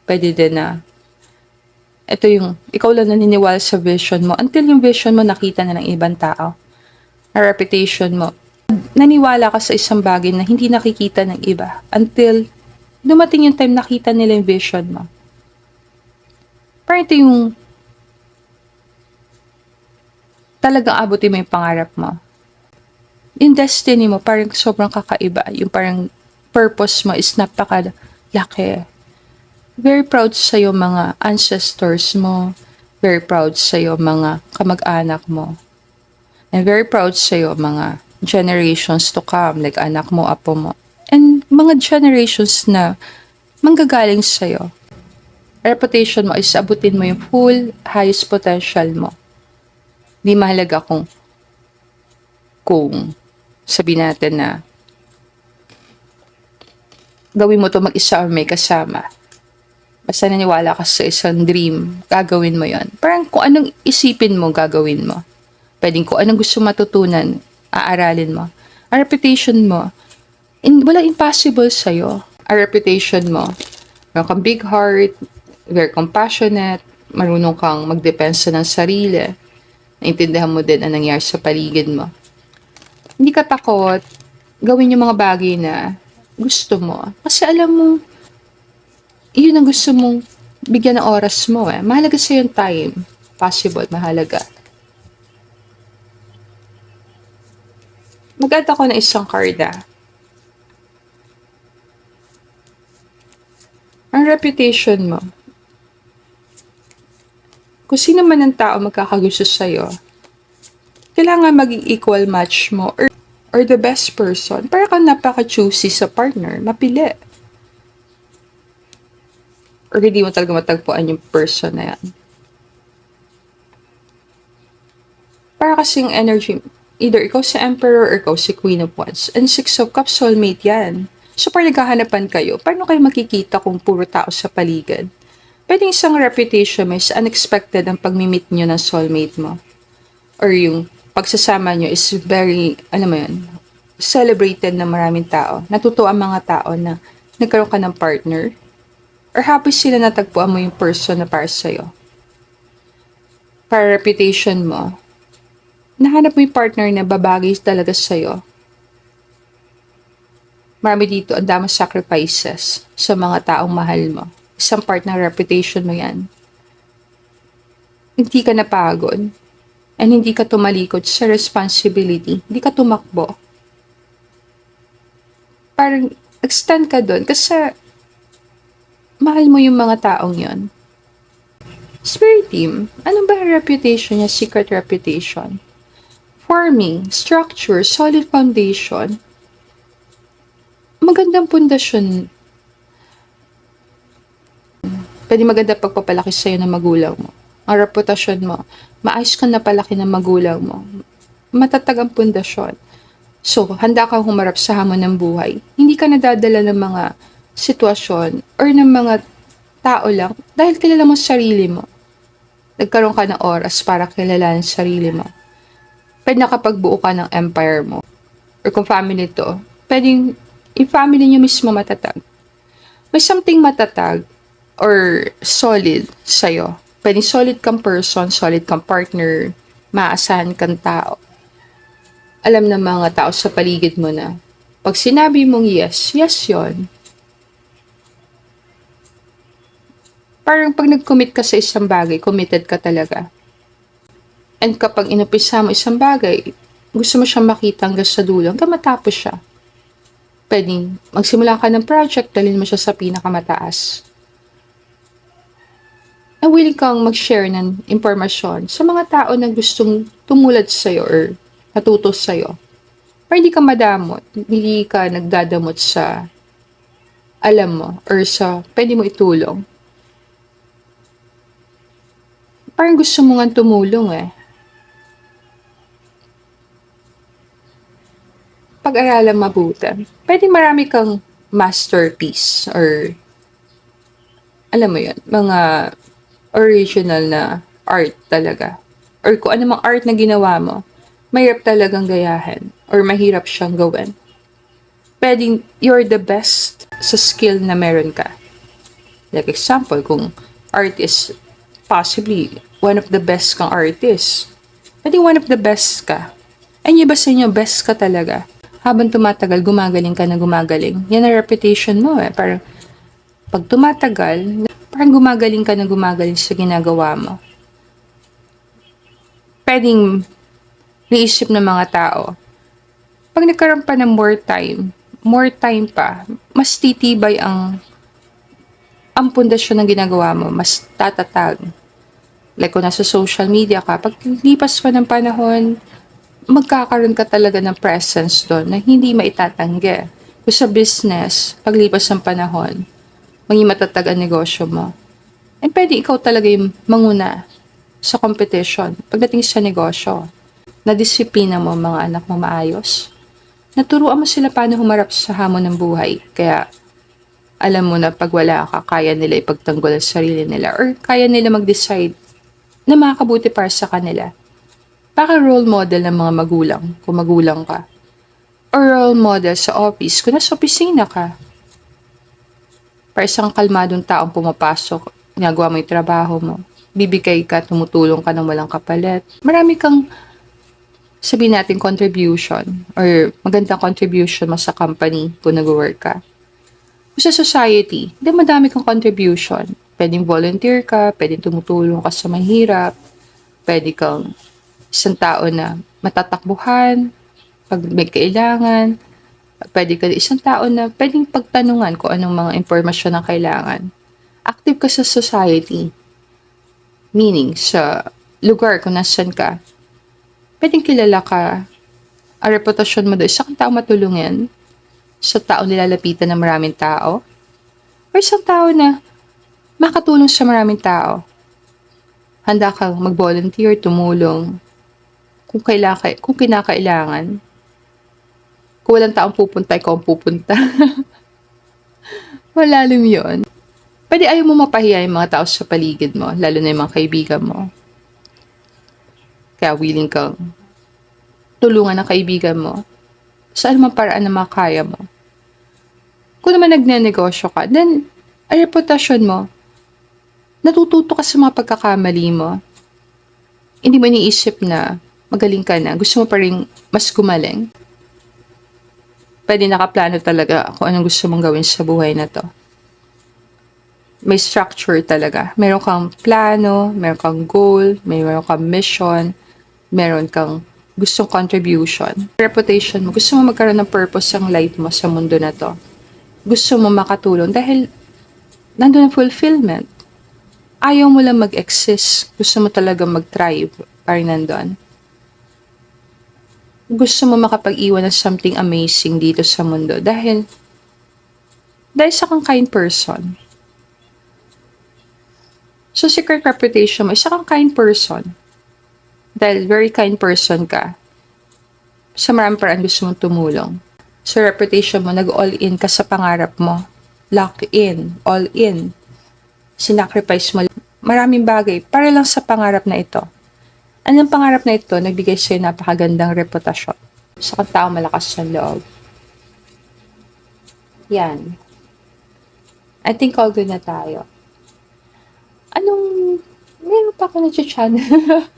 pwede din na ito yung ikaw lang naniniwala sa vision mo until yung vision mo nakita na ng ibang tao. Ang reputation mo, naniwala ka sa isang bagay na hindi nakikita ng iba until dumating yung time nakita nila yung vision mo. Parang ito yung talagang abutin mo yung pangarap mo. Yung destiny mo, parang sobrang kakaiba. Yung parang purpose mo is napakalaki. Very proud sa'yo mga ancestors mo. Very proud sa'yo mga kamag-anak mo. And very proud sa'yo mga generations to come, like anak mo, apo mo. And mga generations na manggagaling sa'yo. Reputation mo is abutin mo yung full, highest potential mo. Di mahalaga kung sabihin natin na gawin mo to mag-isa or may kasama. Basta naniwala ka sa isang dream, gagawin mo yon. Parang kung anong isipin mo, gagawin mo. Pwedeng kung anong gusto matutunan, aaralin mo. Ang reputation mo, wala impossible sa'yo. Ang reputation mo, meron kang big heart, very compassionate, marunong kang magdepensa ng sarili, naintindihan mo din ang nangyari sa paligid mo. Hindi ka takot, gawin yung mga bagay na gusto mo. Kasi alam mo, yun ang gusto mong bigyan ng oras mo eh. Mahalaga sa yung time. Possible, mahalaga. Mag-add ako ng isang card ah. Ang reputation mo. Kung sino man ang tao magkakagusto sa'yo, kailangan maging equal match mo or the best person. Para kang napaka-choosy sa partner, mapili. Or hindi mo talaga matagpuan yung person na yan. Para kasing energy, either ikaw si Emperor or ikaw si Queen of Wands. And Six of Cups, soulmate yan. So, parang naghahanapan kayo, paano kayo makikita kung puro tao sa paligid? Pwedeng isang reputation mo is unexpected ang pag-meet nyo ng soulmate mo. Or yung pagsasama nyo is very, alam mo yun, celebrated ng maraming tao. Natutuwa ang mga tao na nagkaroon ka ng partner. Or happy sila natagpuan mo yung person na para sa'yo. Para reputation mo, nahanap mo yung partner na babagay talaga sa'yo. Marami dito, ang daming sacrifices sa mga taong mahal mo. Isang part ng reputation mo yan. Hindi ka napagod. And hindi ka tumalikod sa responsibility. Hindi ka tumakbo. Parang, extend ka doon. Kasi, mahal mo yung mga taong yon. Spirit team, ano ba ang reputation niya? Secret reputation. Forming, structure, solid foundation. Magandang pundasyon. Pwede maganda pagpapalaki sa'yo ng magulang mo. Ang reputasyon mo, maayos kang napalaki ng magulang mo. Matatag ang pundasyon. So, handa kang humarap sa hamon ng buhay. Hindi ka nadadala ng mga sitwasyon or ng mga tao lang dahil kilala mo sarili mo. Nagkaroon ka ng oras para kilalanin sarili mo. Pwede nakapagbuo ka ng empire mo. or kung family to, pwedeng yung family nyo mismo matatag. May something matatag or solid sa'yo. Pwedeng solid kang person, solid kang partner, maaasahan kang tao. Alam ng mga tao sa paligid mo na pag sinabi mong yes, yes yon. Parang pag nag-commit ka sa isang bagay, committed ka talaga. And kapag inumpisa mo isang bagay, gusto mo siyang makita hanggang sa dulo, hanggang matapos siya. Pwedeng magsimula ka ng project, dalhin mo siya sa pinakamataas. Na willing kang mag-share ng impormasyon sa mga tao na gustong tumulad sa'yo or natuto sa'yo. Para hindi ka madamot, hindi ka nagdadamot sa alam mo or sa pwede mo itulong. Parang gusto mo nga tumulong eh. Pag-aralan mabuti. Pwede marami kang masterpiece or alam mo yun, mga original na art talaga. Or kung ano mang art na ginawa mo, mahirap talagang gayahin or mahirap siyang gawin. Pwedeng you're the best sa skill na meron ka. Like example, kung artist, possibly one of the best kang artist. Pwede one of the best ka. And yung iba sa inyo, best ka talaga. Habang tumatagal, gumagaling ka na gumagaling. Yan ang reputation mo eh. Parang pag tumatagal, parang gumagaling ka na gumagaling sa ginagawa mo. Pwedeng naisip ng mga tao, pag nagkaroon pa ng more time pa, mas titibay ang pundasyon ng ginagawa mo, mas tatatag. Like kung nasa social media ka, pag lipas pa ng panahon, magkakaroon ka talaga ng presence doon na hindi maitatanggi. Kung sa business, paglipas ng panahon, maging matatag ang negosyo mo. And pwede ikaw talaga yung manguna sa competition pagdating sa negosyo. Na-disiplina mo mga anak mo maayos. Naturuan mo sila paano humarap sa hamon ng buhay. Kaya alam mo na pag wala ka, kaya nila ipagtanggol ang sarili nila or kaya nila mag-decide na makakabuti para sa kanila. Baka role model ng mga magulang kung magulang ka. Or role model sa office kung nasa opisina ka. Para isang kalmadong taong pumapasok, ginagawa mo yung trabaho mo. Bibigay ka, tumutulong ka ng walang kapalit. Marami kang sabihin natin contribution or magandang contribution mo sa company kung nag-work ka. Sa society, madami kang contribution. Pwedeng volunteer ka, pwedeng tumutulong ka sa mahirap, pwede kang isang tao na matatakbuhan pag may kailangan, pwede ka isang tao na pwedeng pagtanungan kung anong mga impormasyon na kailangan. Active ka sa society, meaning sa lugar kung nasan ka, pwedeng kilala ka, ang reputasyon mo doon, isang tao matulungin, sa tao nilalapitan ng maraming tao, o isang tao na makatulong sa maraming tao. Handa kang mag-volunteer, tumulong, kung kinakailangan. Kung walang taong pupunta, ikaw ang pupunta. Malalim yun. Pwede ayaw mo mapahiya yung mga tao sa paligid mo, lalo na yung mga kaibigan mo. Kaya willing kang tulungan ng kaibigan mo sa anumang paraan na makaya mo. Kung naman nagnenegosyo ka, then, ang reputasyon mo, natututo ka sa mga pagkakamali mo. Hindi mo iniisip na magaling ka na, gusto mo pa rin mas gumaling. Pwede nakaplano talaga kung anong gusto mong gawin sa buhay na to. May structure talaga. Meron kang plano, meron kang goal, meron kang mission, meron kang gustong contribution. Reputation mo, gusto mo magkaroon ng purpose ang life mo sa mundo na to. Gusto mo makatulong dahil nandun ang fulfillment. Ayaw mo lang mag-exist. Gusto mo talaga mag-thrive. Parang nandun. Gusto mo makapag-iwan ng something amazing dito sa mundo dahil sa kang kind person. So, secret reputation mo, isa kang kind person. Dahil very kind person ka, sa maraming paraan gusto mong tumulong. So, reputation mo, nag-all in ka sa pangarap mo. Lock in, all in. Sinacrifice mo maraming bagay para lang sa pangarap na ito. Anong pangarap na ito, nagbigay sa'yo napakagandang reputasyon. Sa kang tao malakas ng loob. Yan. I think all good na tayo. Meron pa ako na-channel.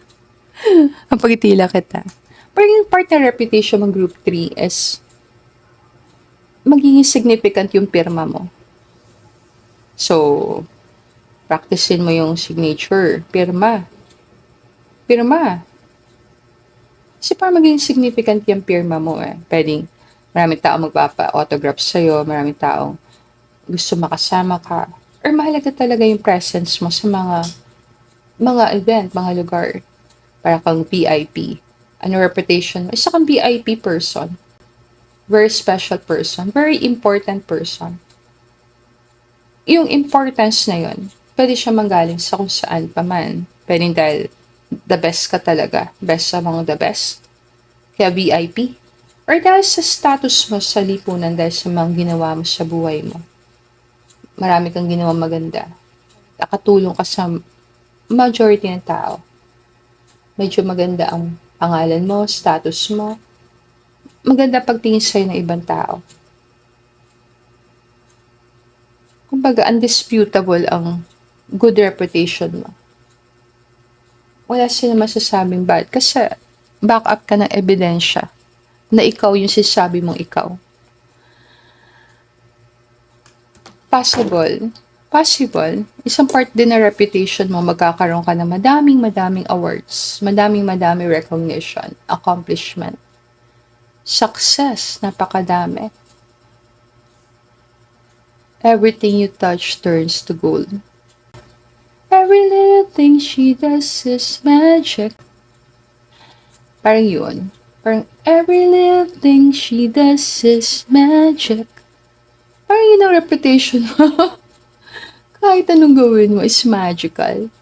Ang pagitila kita. Pero yung part na reputation ng group 3 is magiging significant yung pirma mo. So, practicein mo yung signature. Pirma. Kasi para maging significant yung pirma mo pwedeng maraming taong magpapa-autograph sa'yo, maraming taong gusto makasama ka, or mahalaga talaga yung presence mo sa mga event, mga lugar. Para kang VIP. Ano reputation mo? Isa kang VIP person. Very special person. Very important person. Yung importance na yun, pwede siya manggaling sa kung saan pa man. Pwede dahil the best ka talaga. Best among the best. Kaya VIP. Or dahil sa status mo sa lipunan, dahil sa mga ginawa mo sa buhay mo. Marami kang ginawa maganda. Nakatulong ka sa majority ng tao. Medyo maganda ang pangalan mo, status mo. Maganda pagtingin sa'yo ng ibang tao. Kumbaga, undisputable ang good reputation mo. Wala sila masasabing bad kasi back up ka ng ebidensya na ikaw yung sinasabi mong ikaw. Possible, isang part din na reputation mo, magkakaroon ka ng madaming awards, madaming recognition, accomplishment, success, napakadami. Everything you touch turns to gold. Every little thing she does is magic. Parang yun. Parang every little thing she does is magic. Parang yun ang reputation mo. Kahit anong gawin mo is magical.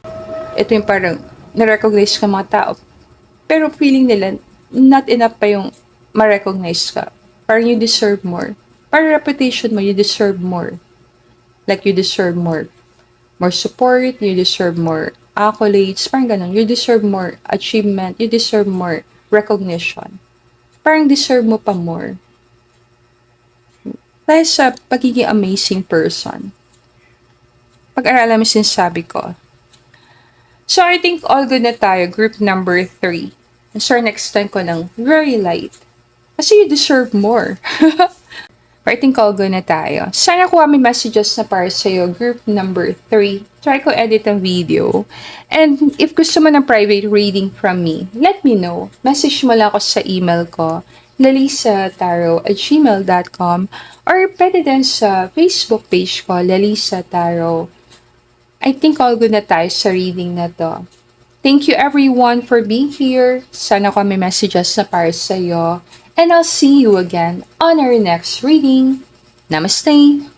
Ito yung parang na-recognize ka mga tao. Pero feeling nila, not enough pa yung ma-recognize ka. Parang you deserve more. Parang reputation mo, you deserve more. Like you deserve more support, you deserve more accolades, parang ganun. You deserve more achievement, you deserve more recognition. Parang deserve mo pa more. Dahil sa pagiging amazing person. Pag-aralan mo sinasabi ko. So, I think all good na tayo. Group number 3. So, next time ko ng very light. Kasi you deserve more. But I think all good na tayo. Sana kuha may messages na para sa'yo. Group number 3. Try ko edit ang video. And if gusto mo ng private reading from me, let me know. Message mo lang ako sa email ko. lalisataro@gmail.com or pwede din sa Facebook page ko, Lalisa Taro. I think all good na tayo sa reading na to. Thank you everyone for being here. Sana ko may messages na para sa'yo. And I'll see you again on our next reading. Namaste!